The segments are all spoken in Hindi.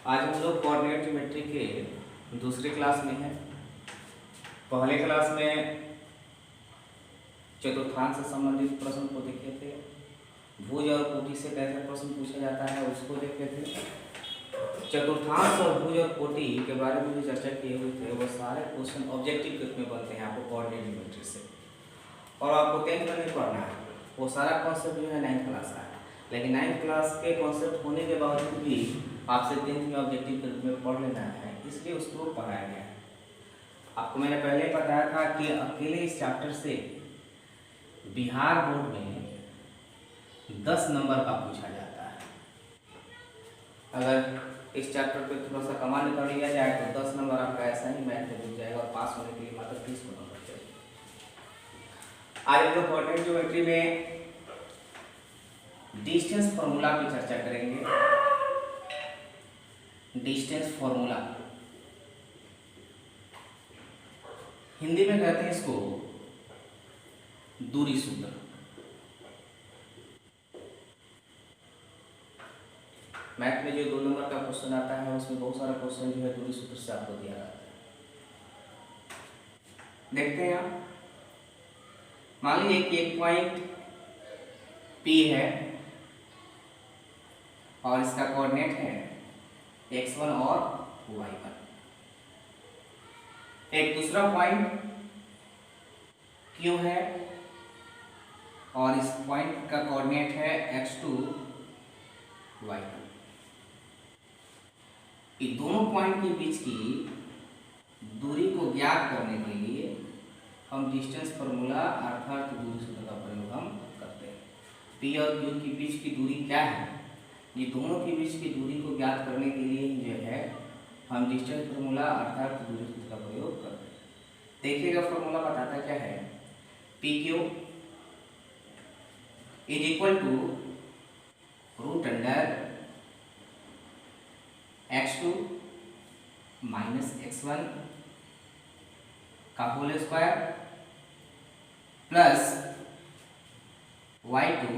आज हम लोग कोऑर्डिनेट ज्योमेट्री के दूसरी क्लास में हैं। पहले क्लास में चतुर्थांश से संबंधित प्रश्न को देखे थे, भुज और कोटि से कैसे प्रश्न पूछा जाता है उसको देखे थे। चतुर्थांश और भुज और कोटि के बारे में जो चर्चा किए हुए थे वो सारे क्वेश्चन ऑब्जेक्टिव के रूप में बनते हैं आपको कोऑर्डिनेट ज्योमेट्री से, और आपको 10th में नहीं पढ़ना है। वो सारा कॉन्सेप्ट जो है 9th क्लास का है, लेकिन 9th क्लास के कॉन्सेप्ट होने के बावजूद भी आपसे 10th में ऑब्जेक्टिव के रूप में पढ़ लेना है, इसलिए उसको पढ़ाया गया है। आपको मैंने पहले बताया था कि अकेले इस चैप्टर से बिहार बोर्ड में 10 नंबर का पूछा जाता है। अगर इस चैप्टर पे थोड़ा सा कमांड कर लिया जाए तो 10 नंबर आपका ऐसा ही मैथ में मिल जाएगा, और पास होने के लिए मात्र 30 को नंबर चाहिए। आज हम लोग कोऑर्डिनेट ज्योमेट्री में डिस्टेंस फॉर्मूला की चर्चा करेंगे। डिस्टेंस फॉर्मूला हिंदी में कहते हैं इसको दूरी सूत्र। मैथ में जो 2 नंबर का क्वेश्चन आता है उसमें बहुत सारा क्वेश्चन जो है दूरी सूत्र से आपको दिया जाता है। देखते हैं आप, मान लीजिए कि एक पॉइंट P है और इसका कोऑर्डिनेट है x1 और y1। एक दूसरा पॉइंट Q है और इस पॉइंट का कोऑर्डिनेट है x2 y2। इन दोनों पॉइंट के बीच की दूरी को ज्ञात करने के लिए हम डिस्टेंस फॉर्मूला अर्थात दूरी सूत्र का प्रयोग हम करते हैं। P और Q के बीच की दूरी क्या है, ये दोनों के बीच की दूरी को ज्ञात करने के लिए जो है हम डिस्टेंस फॉर्मूला अर्थात दूरी सूत्र का प्रयोग करते हैं। देखिएगा फॉर्मूला बताता क्या है, PQ is equal to root under x2 minus x1 का whole square plus y2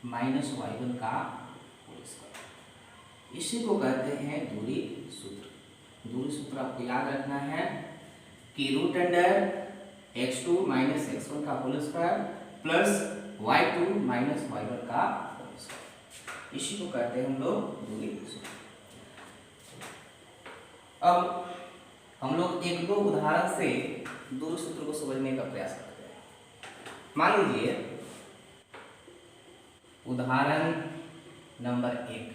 minus y1 का होल स्क्वायर। इसी को कहते हैं दूरी सूत्र। दूरी सूत्र आपको याद रखना है कि root under x2 minus x1 का whole square plus y2 minus y1 का होल स्क्वायर, इसी को कहते हैं हम लोग दूरी सूत्र। अब हम लोग एक दो उदाहरण से दूरी सूत्र को समझने का प्रयास करते हैं। मान लीजिए उदाहरण नंबर 1,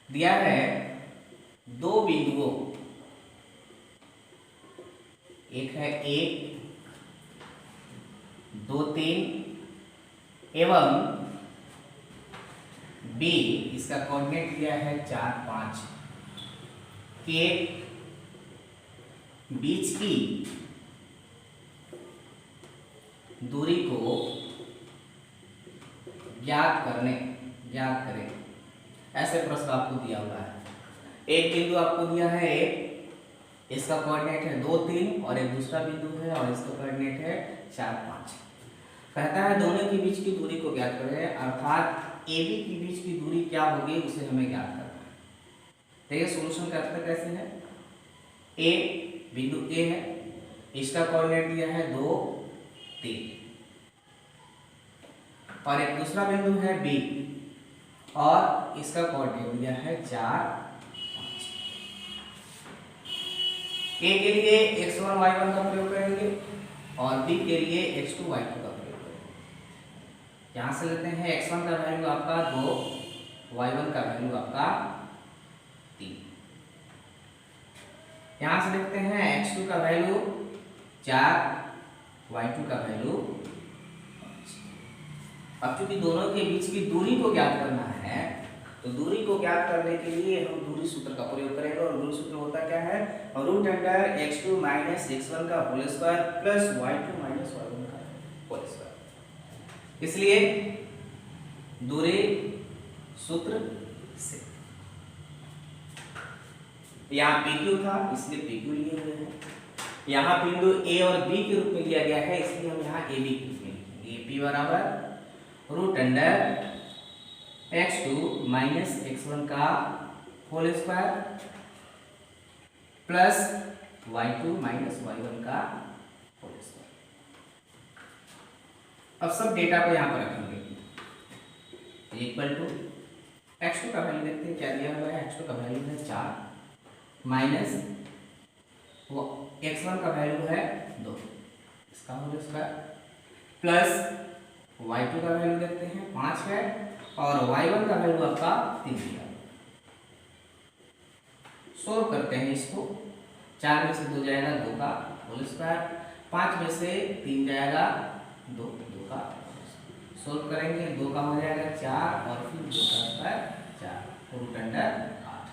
दिया है दो बिंदुओं, एक है A 2 3 एवं B, इसका कोऑर्डिनेट दिया है 4 5 के बीच की दूरी को ज्ञात करें। ऐसे प्रश्न आपको दिया हुआ है। एक बिंदु आपको दिया है A, इसका कोऑर्डिनेट है 2 3 और एक दूसरा बिंदु है और इसका कोऑर्डिनेट है 4 5। कहता है दोनों के बीच की दूरी को ज्ञात करें, अर्थात AB के बीच की दूरी क्या होगी उसे हमें ज्ञात करना है। देखिए सॉल्यूशन करते कैसे है। A बिंदु A है, इसका कोऑर्डिनेट दिया है 2 3 और एक दूसरा बिंदु है B और इसका कोऑर्डिनेट दिया है 4 5। A के लिए x1 y1 का प्रयोग करेंगे और B के लिए x2 y2 का प्रयोग करेंगे। यहाँ से लेते हैं x1 का वैल्यू आपका 2, y1 का वैल्यू आपका 3। यहाँ से देखते हैं x2 का वैल्यू 4, y2 का वैल्यू 5। अब चूंकि दोनों के बीच की दूरी को ज्ञात करना है तो दूरी को ज्ञात करने के लिए हम दूरी सूत्र का प्रयोग करेंगे, और दूरी सूत्र होता क्या है, root under x2 minus x1 का whole square plus y2 minus y1 का होल स्क्वायर। इसलिए दूरी सूत्र से यहाँ PQ था इसलिए PQ लिए हुए हैं, यहाँ बिंदु A और B के रूप में लिया गया है इसलिए हम यहाँ AB के रूप में लिखेंगे। P बराबर root under x2 minus x1 का whole square plus y2 minus y1 का होल स्क्वायर। अब सब डेटा को यहाँ पर रखेंगे इक्वल टू x2 का वैल्यू देखते हैं क्या दिया हुआ है। x2 का वैल्यू है 4 माइनस x1 का वैल्यू है 2 इसका होल स्क्वायर प्लस y2 का वैल्यू देखते हैं 5 है और y1 का वैल्यू आपका 3 दिया। सोल्व करते हैं इसको। 4 में से 2 जाएगा 2 का होल स्क्वायर, 5 में से 3 जाएगा 2 का। सोल्व करेंगे 2 का हो जाएगा 4 और फिर 2 का स्क्वायर 4 रूट अंडर 8।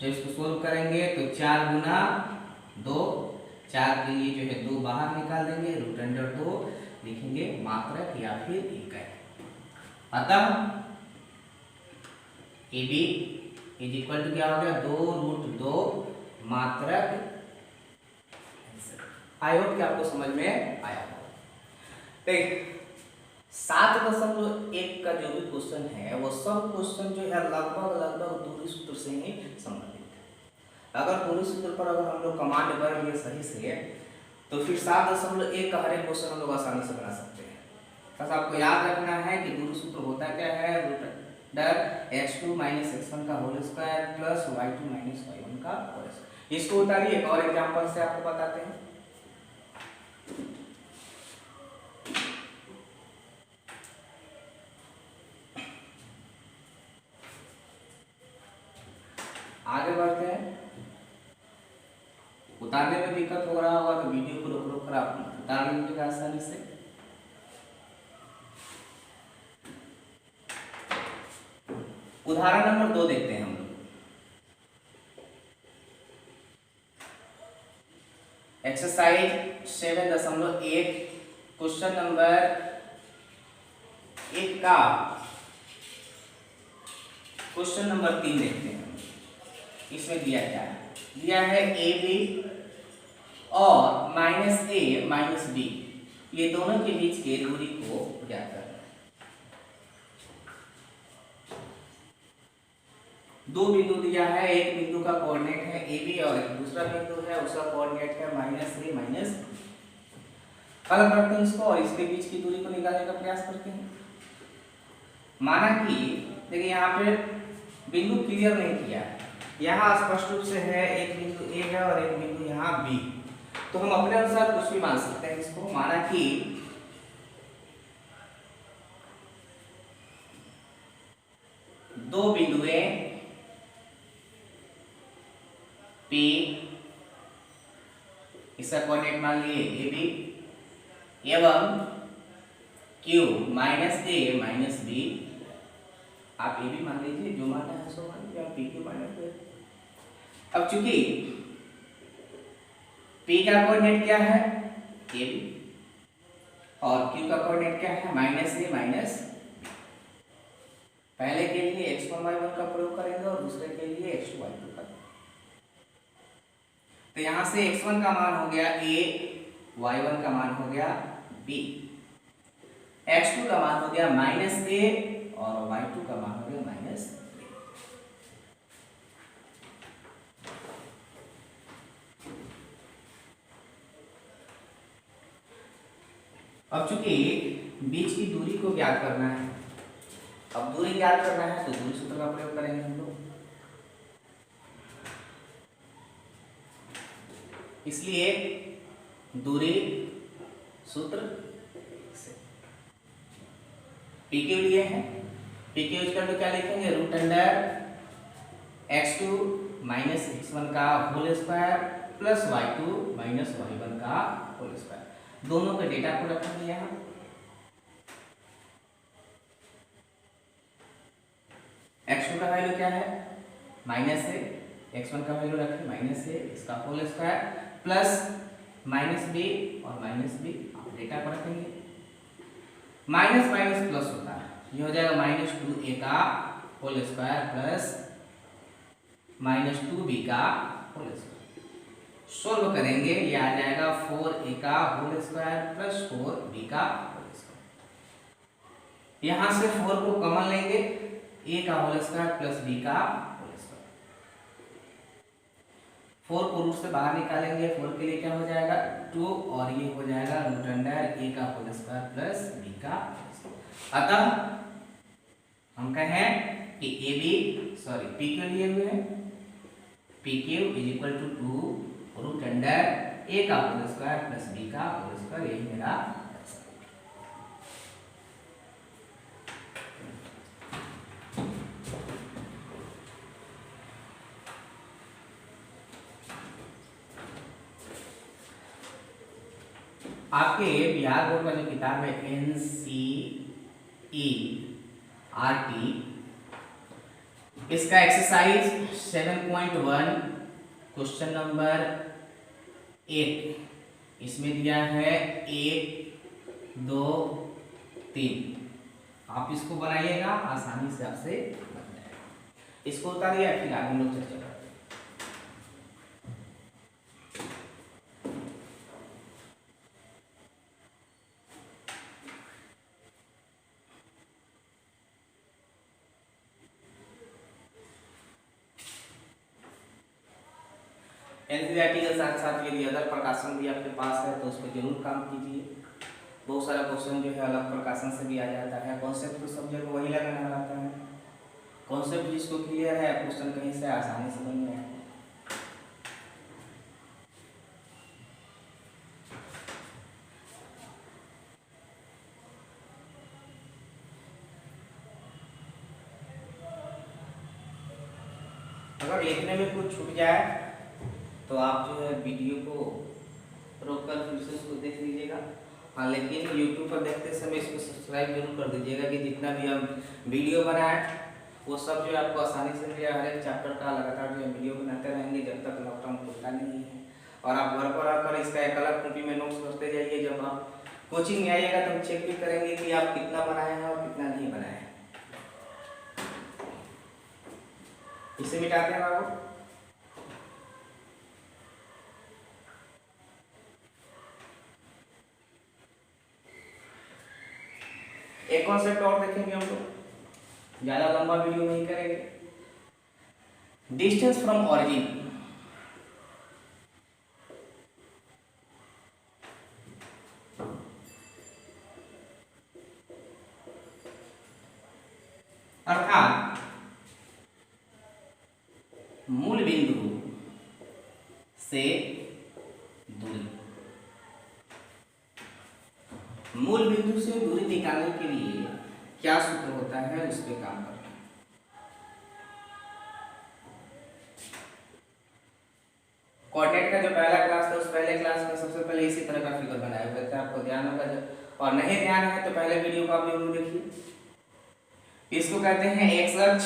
जब इसको सोल्व करेंगे तो 4 गुना 2, 4 के लिए जो है 2 बाहर निकाल देंगे, रूट अंडर 2 लिखेंगे मात्रक या फिर इकाई। अतः AB इज इक्वल टू क्या हो गया 2 रूट 2 मात्रक। आई होप कि आपको समझ में आया होगा। ठीक, 7.1 का जो भी क्वेश्चन है वो सब क्वेश्चन जो है लगभग दूरी सूत्र से ही संबंधित है। अगर दूरी सूत्र पर अगर हम लोग कमांड कर लिए सही से तो फिर 7.1 का हर एक क्वेश्चन हम लोग आसानी से बना सकते हैं। बस आपको याद रखना है कि दूरी सूत्र होता क्या है, root under x2 minus x1 का whole square plus y2 minus y1 का होल स्क्वायर। इसको उतारिए एक और एग्जांपल से आपको बताते हैं। आगे बढ़ते हैं। उतारने में दिक्कत हो रहा होगा तो वीडियो को रोक कर आप उतार लीजिएगा आसानी से। उदाहरण नंबर 2 देखते हैं हम लोग। एक्सरसाइज 7.1 क्वेश्चन नंबर 1 का क्वेश्चन नंबर 3 देखते हैं। इसमें दिया क्या है, दिया है AB और माइनस A माइनस B, ये दोनों के बीच के दूरी को ज्ञात करना है। दो बिंदु दिया है, एक बिंदु का कोऑर्डिनेट है AB और एक दूसरा बिंदु है उसका कोऑर्डिनेट है माइनस A माइनस। हल करते हैं इसको और इसके बीच की दूरी को निकालने का प्रयास करते हैं। माना कि देखिए यहाँ पे बिंदु क्लियर नहीं किया है, यहाँ स्पष्ट रूप से है एक बिंदु A है और एक बिंदु यहाँ B, तो हम अपने अनुसार कुछ भी मान सकते हैं इसको। माना कि दो बिंदुएं P, इसका कोऑर्डिनेट मान लिए AB एवं Q minus A minus B, आप AB मान लीजिए, जो मानना है सो मान लीजिए, आप PQ मान लीजिए। अब चूंकि P का कोऑर्डिनेट क्या है AB और Q का कोऑर्डिनेट क्या है माइनस A माइनस, पहले के लिए x1 y1 का प्रयोग करेंगे और दूसरे के लिए x2 y2 का। तो यहां से x1 का मान हो गया A, y1 का मान हो गया B, x2 का मान हो गया माइनस A और y2 का मान हो गया माइनस। अब चूंकि बीच की दूरी को ज्ञात करना है, अब दूरी ज्ञात करना है तो दूरी सूत्र का प्रयोग करेंगे हम लोग। इसलिए दूरी सूत्र से PQ लिए हैं, PQ इक्वल टू क्या लिखेंगे, root under x2 minus x1 का whole square plus y2 minus y1 का होल स्क्वायर। दोनों के डेटा को रखेंगे यहाँ। x2 का वैल्यू क्या है माइनस A, x1 का वैल्यू रखें माइनस A, इसका whole square plus minus B और माइनस B, आप डेटा को रखेंगे। माइनस माइनस प्लस होता है, ये हो जाएगा माइनस 2A का whole square plus minus 2B का होल स्क्वायर। सोल्व करेंगे ये आ जाएगा 4A का होल स्क्वायर प्लस 4B का होल स्क्वायर। यहां से 4 को कॉमन लेंगे ए का होल स्क्वायर प्लस बी का होल स्क्वायर। 4 को रूट से बाहर निकालेंगे, 4 के लिए क्या हो जाएगा 2 और ये हो जाएगा रूट अंडर ए का होल स्क्वायर प्लस बी का होल स्क्वायर। अतः हम कहें कि ए बी पी क्यू लिए हुए हैं, P Q is equal to 2 root under a का होल स्क्वायर प्लस बी का होल स्क्वायर। यही मेरा आपके बिहार बोर्ड का जो किताब है NCERT, इसका एक्सरसाइज 7.1 क्वेश्चन नंबर 8 इसमें दिया है 1 2 3। आप इसको बनाइएगा, आसानी से आपसे बन जाएगा। इसको उतारिए, फिर आगे लोग चर्चा करते हैं। एनसीईआरटी के साथ साथ यदि अदर प्रकाशन भी आपके पास है तो उस पर जरूर काम कीजिए। बहुत सारा क्वेश्चन जो है अलग प्रकाशन से भी आ जाता है। कॉन्सेप्ट तो सब जगह वही लगाना रहता है। कॉन्सेप्ट जिसको क्लियर है, क्वेश्चन कहीं से आसानी से बन जाएगा। अगर लिखने में कुछ छूट जाए तो आप जो है वीडियो को रोककर फिर से उसको देख लीजिएगा। हाँ, लेकिन YouTube पर देखते समय इसको सब्सक्राइब जरूर कर दीजिएगा कि जितना भी हम वीडियो बनाए वो सब जो है आपको आसानी से मिले। हर एक चैप्टर का लगातार जो है वीडियो बनाते रहेंगे जब तक लॉकडाउन खुलता नहीं है। और आप घर पर आकर इसका एक अलग कॉपी में नोट्स करते जाइए। जब आप कोचिंग में आइएगा तो हम चेक भी करेंगे कि आप कितना बनाए हैं और कितना नहीं बनाए हैं। इसे मिटाते हैं बाबू। एक कॉन्सेप्ट और देखेंगे हम लोग, ज्यादा लंबा वीडियो नहीं करेंगे। डिस्टेंस फ्रॉम ऑरिजिन, अर्थात मूल बिंदु से दूरी। मूल बिंदु से दूरी निकालने के लिए क्या सूत्र होता है, उस पर काम करना है। कोऑर्डिनेट का जो पहला क्लास था उस पहले क्लास में सबसे पहले इसी तरह का फिगर बनाया हुआ था, आपको ध्यान होगा। और नहीं ध्यान है तो पहले वीडियो को आप जरूर देखिए। इसको कहते हैं एक्स अक्ष,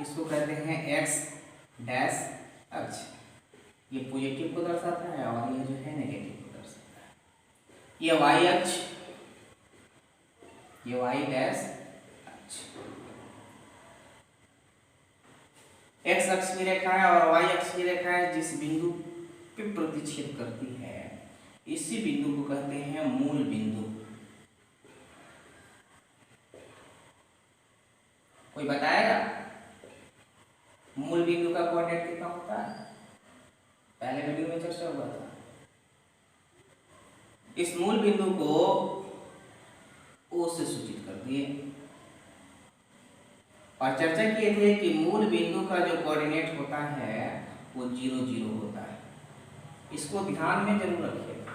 इसको कहते हैं एक्स डैश अक्ष। ये पॉजिटिव को दर्शाता है और ये जो है नेगेटिव को दर्शाता है। ये वाई अक्ष, ये वाई डैश अक्ष। एक्स अक्ष की रेखाएं और वाई अक्ष की रेखाएं जिस बिंदु पे प्रतिच्छेद करती है इसी बिंदु को कहते हैं मूल बिंदु। कोई बताएगा मूल बिंदु का कोऑर्डिनेट कितना होता है? पहले वीडियो में चर्चा हुआ था। इस मूल बिंदु को ओ से सूचित कर दिए और चर्चा किए थे कि मूल बिंदु का जो कोऑर्डिनेट होता है वो 0 0 होता है। इसको ध्यान में जरूर रखिएगा।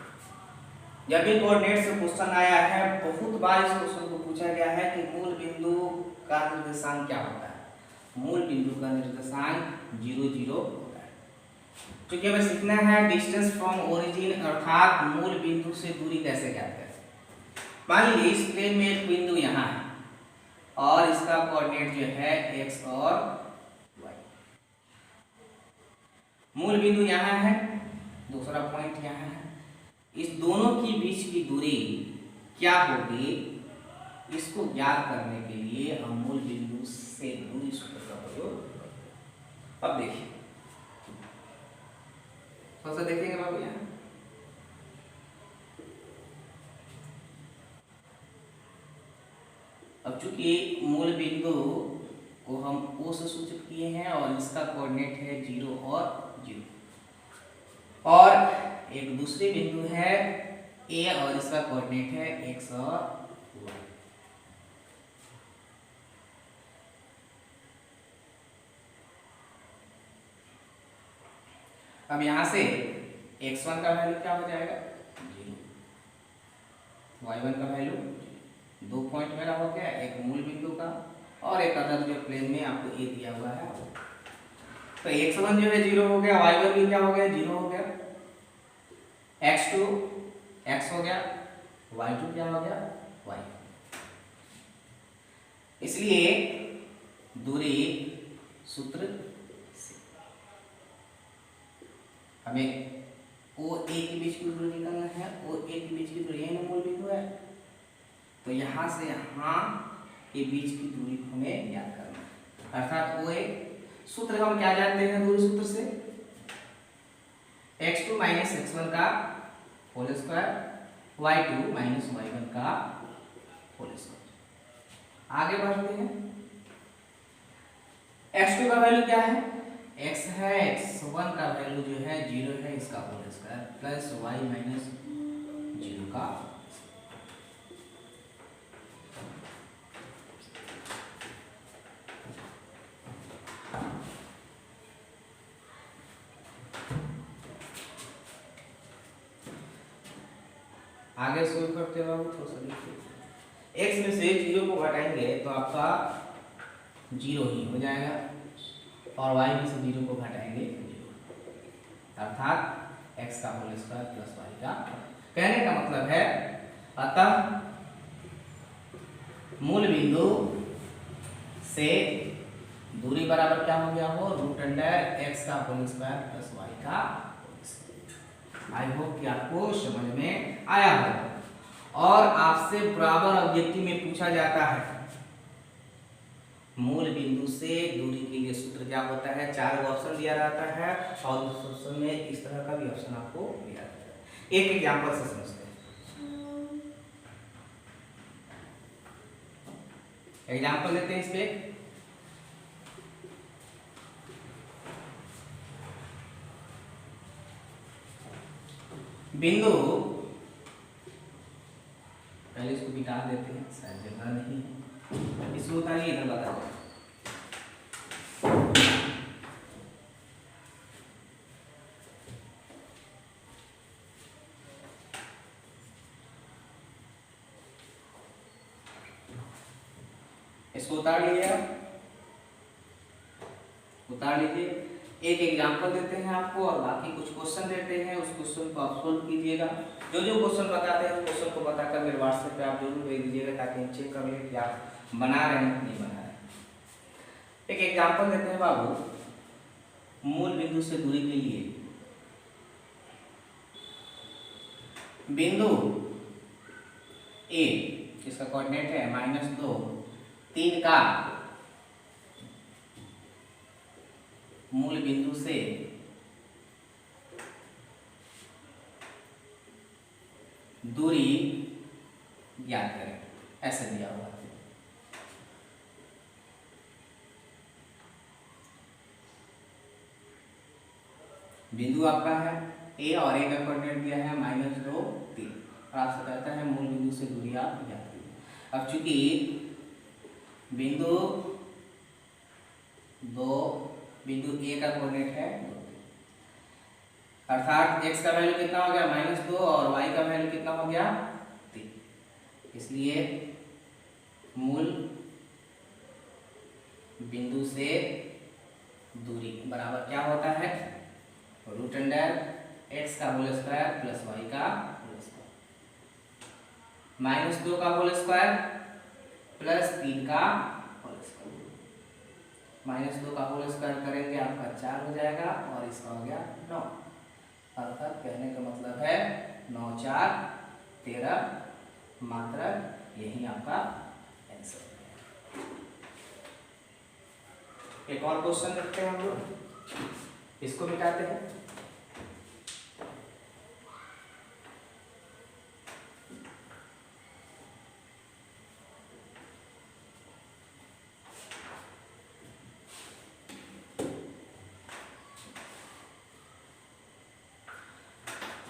जब भी कोऑर्डिनेट से क्वेश्चन आया है, बहुत बार इस क्वेश्चन को पूछा गया है कि मूल बिंदु का निर्देशांक क्या होता है। मूल बिंदु का निर्देशांक 0 0 होता है। क्योंकि हमें सीखना है डिस्टेंस फ्रॉम ओरिजिन, अर्थात मूल बिंदु से दूरी कैसे ज्ञात करें। मान लीजिए इस प्लेन में एक बिंदु यहाँ है और इसका कोऑर्डिनेट जो है x और y। मूल बिंदु यहाँ है, दूसरा पॉइंट यहाँ है। इस दोनों की बीच की दूरी क्या होगी, इसको ज्ञात करने के लिए हम मूल बिंदु से दूरी सूत्र का प्रयोग करेंगे। अब देखिए, थोड़ा सा देखेंगे बाबू। यहाँ अब चूंकि मूल बिंदु को हम O से सूचित किए हैं और इसका कोऑर्डिनेट है 0 और 0, और एक दूसरी बिंदु है A और इसका कोऑर्डिनेट है x और y। अब यहां से x1 का वैल्यू क्या हो जाएगा 0, y1 का वैल्यू 2 पॉइंट मेरा हो गया, एक मूल बिंदु का और एक अदर जो प्लेन में आपको A दिया हुआ है। तो x1 जो है 0 हो गया, y1 भी क्या हो गया 0 हो गया, x2 x हो गया, y2 क्या हो गया y। इसलिए दूरी सूत्र से हमें OA के बीच की दूरी निकालना है। OA के बीच की दूरी यही मूल बिंदु है, तो यहां से यहां के बीच की दूरी को हमें ज्ञात करना है। अर्थात OA सूत्र हम क्या जानते हैं दूरी सूत्र से, x2 माइनस x1 का whole square, y2 minus y1 का होल स्क्वायर। आगे बढ़ते हैं, x2 का वैल्यू क्या है x है, x1 का वैल्यू जो है 0 है, इसका whole square plus y minus 0 का। आगे शुरू करते हैं बाबू, थोड़ा सा देखिए, x में से 0 को घटाएंगे तो आपका 0 ही हो जाएगा, और y में से 0 को घटाएंगे 0, अर्थात x का होल स्क्वायर प्लस y का। कहने का मतलब है अतः मूल बिंदु से दूरी बराबर क्या हो गया हो रूट अंडर x का होल स्क्वायर प्लस y का। आई होप कि आपको समझ में आया होगा। और आपसे बराबर ऑब्जेक्टिव में पूछा जाता है मूल बिंदु से दूरी के लिए सूत्र क्या होता है, 4 ऑप्शन दिया जाता है और उस ऑप्शन में इस तरह का भी ऑप्शन आपको दिया जाता है। एक एग्जांपल से समझते हैं, एग्जांपल लेते हैं इस पे। बिंदु, पहले इसको मिटा देते हैं, शायद जगह नहीं है, इसको उतारिए, इधर बता दो। इसको उतार लीजिए, उतार लीजिए। एक एग्जांपल देते हैं आपको और बाकी कुछ क्वेश्चन देते हैं, उस क्वेश्चन को आप सोल्व कीजिएगा। जो जो क्वेश्चन बताते हैं उस क्वेश्चन को बताकर मेरे व्हाट्सएप पे आप जरूर भेज दीजिएगा ताकि हम चेक कर लें कि आप बना रहे हैं नहीं बना रहे। एक एग्जांपल देते हैं बाबू, मूल बिंदु से दूरी के लिए बिंदु A जिसका कोऑर्डिनेट है -2, 3 का मूल बिंदु से दूरी ज्ञात करें, ऐसे दिया हुआ है। बिंदु आपका है A और A का कोऑर्डिनेट दिया है -2, 3 और आपसे कहता है मूल बिंदु से दूरी आप ज्ञात करें। अब चूंकि बिंदु A का कोऑर्डिनेट है 2, अर्थात x का वैल्यू कितना हो गया -2 और y का वैल्यू कितना हो गया 3, इसलिए मूल बिंदु से दूरी बराबर क्या होता है रूट अंडर x का होल स्क्वायर प्लस y का होल स्क्वायर, -2 का होल स्क्वायर प्लस 3 का होल स्क्वायर। -2 का होल स्क्वायर करेंगे आपका 4 हो जाएगा और इसका हो गया 9, अर्थात कहने का मतलब है 9 4 13, मात्र यही आपका आंसर है। एक और क्वेश्चन रखते हैं हम लोग, इसको मिटाते हैं।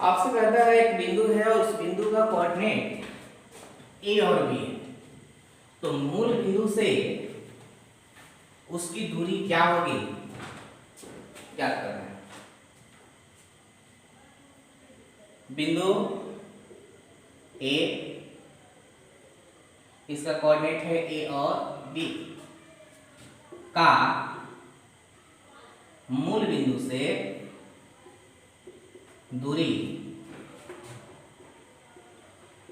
आपसे कहता है एक बिंदु है और उस बिंदु का कोऑर्डिनेट ए और बी है, तो मूल बिंदु से उसकी दूरी क्या होगी ज्ञात करना है। बिंदु ए, इसका कोऑर्डिनेट है ए और बी का मूल बिंदु से दूरी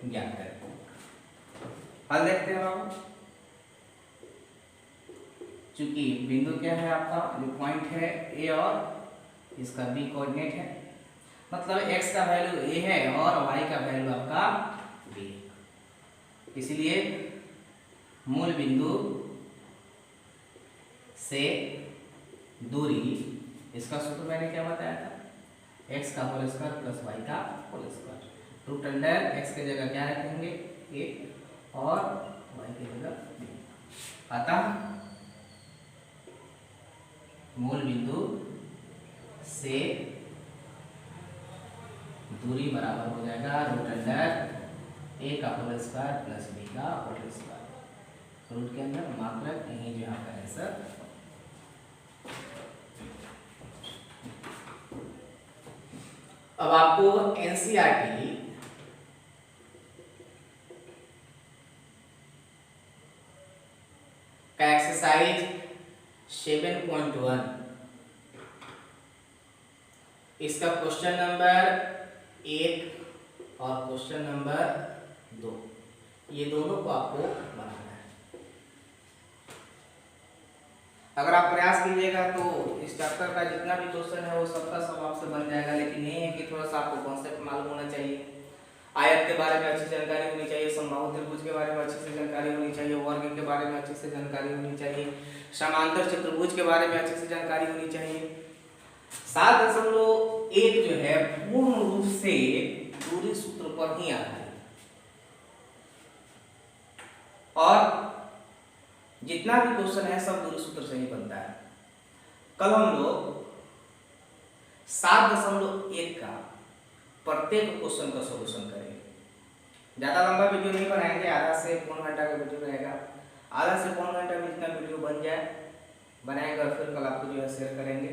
ज्ञात करें। हल देखते हैं आप, चूंकि बिंदु क्या है आपका, जो पॉइंट है ए और इसका बी कोऑर्डिनेट है, मतलब x का वैल्यू ए है और y का वैल्यू आपका b, इसलिए मूल बिंदु से दूरी, इसका सूत्र मैंने क्या बताया था, x का होल स्क्वायर प्लस y का whole square, root under x की जगह क्या रखेंगे a और y की जगह b, अतः मूल बिंदु से दूरी बराबर हो जाएगा रूट अंडर ए का होल स्क्वायर प्लस बी का होल स्क्वायर, रूट के अंदर मात्रक यही जो आपका आंसर। अब आपको एनसीईआरटी का एक्सरसाइज 7.1 इसका क्वेश्चन नंबर 1 और क्वेश्चन नंबर 2, ये दोनों को आपको बनाना है। अगर आप प्रयास कीजिएगा तो इस चैप्टर का जितना भी क्वेश्चन है वो सबका सब आपसे बन जाएगा, लेकिन ये है कि थोड़ा सा आपको कॉन्सेप्ट मालूम होना चाहिए, आयत के बारे में अच्छी जानकारी होनी चाहिए, समबाहु त्रिभुज के बारे में अच्छे से जानकारी होनी चाहिए, वर्ग के बारे में अच्छे से जानकारी होनी चाहिए, समांतर चतुर्भुज के बारे में अच्छे से जानकारी होनी चाहिए। 7.1 जो है पूर्ण रूप से दूरी सूत्र पर ही आता है, और जितना भी क्वेश्चन है सब दूरी सूत्र से ही बनता है। कल हम लोग 7.1 का प्रत्येक क्वेश्चन का सॉल्यूशन करेंगे। ज्यादा लंबा वीडियो नहीं बनाएंगे, आधा से पौन घंटा का वीडियो रहेगा, आधा से पौन घंटा में जितना वीडियो बन जाए बनाएंगे और फिर कल आपको जो है शेयर करेंगे।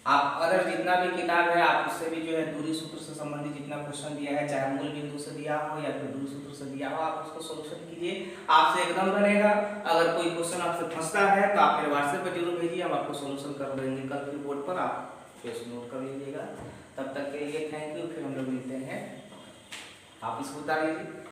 आप अदर जितना भी किताब है आप उससे भी जो है दूरी सूत्र से संबंधित जितना क्वेश्चन दिया है, चाहे मूल बिंदु से दिया हो या फिर दूरी सूत्र से दिया हो, आप उसको सॉल्यूशन कीजिए, आपसे एकदम बनेगा। अगर कोई क्वेश्चन आपसे फंसता है तो आप मेरे व्हाट्सएप पर जरूर भेजिए, हम आपको सॉल्यूशन कर देंगे कल की बोर्ड पर, आप पेज नोट कर लीजिएगा। तब तक के लिए थैंक यू, फिर हम लोग मिलते हैं, आप इसको उतार लीजिए।